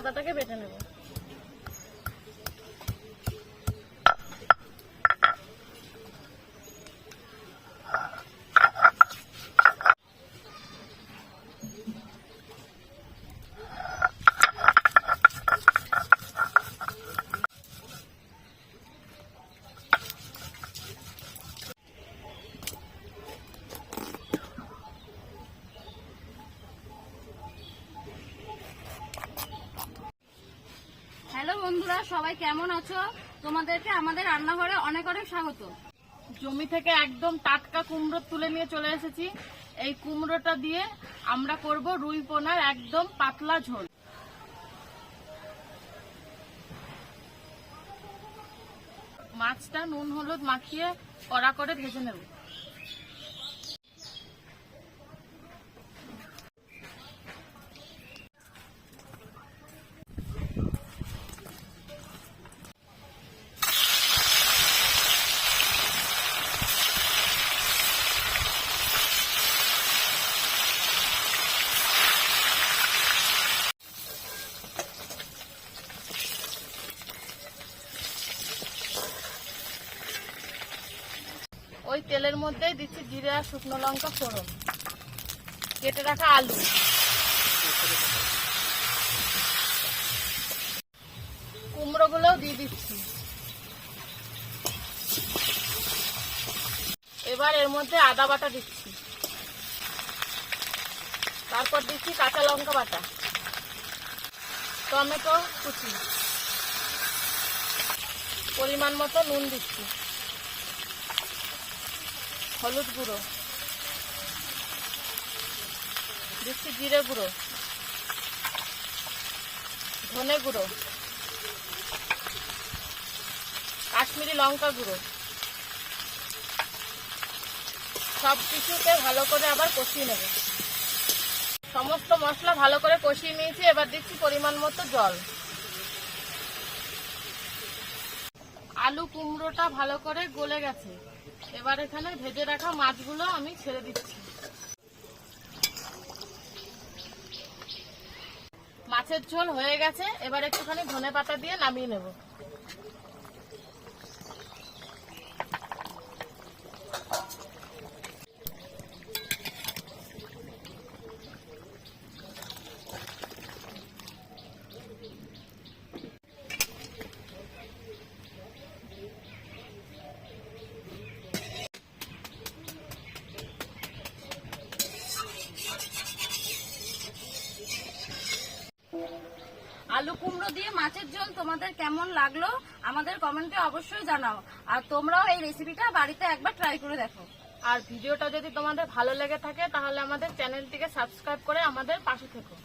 আদাটাকে বেটে নেব। হ্যালো বন্ধুরা, সবাই কেমন আছো? তোমাদেরকে আমাদের রান্নাঘরে অনেক অনেক স্বাগত। জমি থেকে একদম টাটকা কুমড়ো তুলে নিয়ে চলে এসেছি। এই কুমড়োটা দিয়ে আমরা করব রুই পোনার একদম পাতলা ঝোল। মাছটা নুন হলুদ মাখিয়ে কড়া করে ভেজে নেব। ওই তেলের মধ্যেই দিচ্ছি জিরে আর শুকনো লঙ্কা ফোড়ন, কেটে রাখা আলু, কুমড়োগুলোও দিয়ে দিচ্ছি। এবার এর মধ্যে আদা বাটা দিচ্ছি, তারপর দিচ্ছি কাঁচা লঙ্কা বাটা, টমেটো কুচি, পরিমাণ মতো নুন দিচ্ছি, হলুদ গুঁড়ো দিচ্ছি, জিরে গুঁড়ো, ধনে গুঁড়ো, কাশ্মীরি লঙ্কা গুঁড়ো, সব কিছুকে ভালো করে আবার কষিয়ে নেব। সমস্ত মশলা ভালো করে কষিয়ে নিয়েছি। এবার দিচ্ছি পরিমাণ মতো জল। আলু কুমড়োটা ভালো করে গলে গেছে। এবার এখানে ভেজে রাখা মাছগুলো আমি ছেড়ে দিচ্ছি। মাছের ঝোল হয়ে গেছে। এবার একটুখানি ধনেপাতা দিয়ে নামিয়ে নেব। আলু কুমড়ো দিয়ে মাছের ঝোল তোমাদের কেমন লাগলো আমাদের কমেন্টে অবশ্যই জানাও। আর তোমরাও এই রেসিপিটা বাড়িতে একবার ট্রাই করে দেখো। আর ভিডিওটা যদি তোমাদের ভালো লেগে থাকে তাহলে আমাদের চ্যানেলটিকে সাবস্ক্রাইব করে আমাদের পাশে থেকো।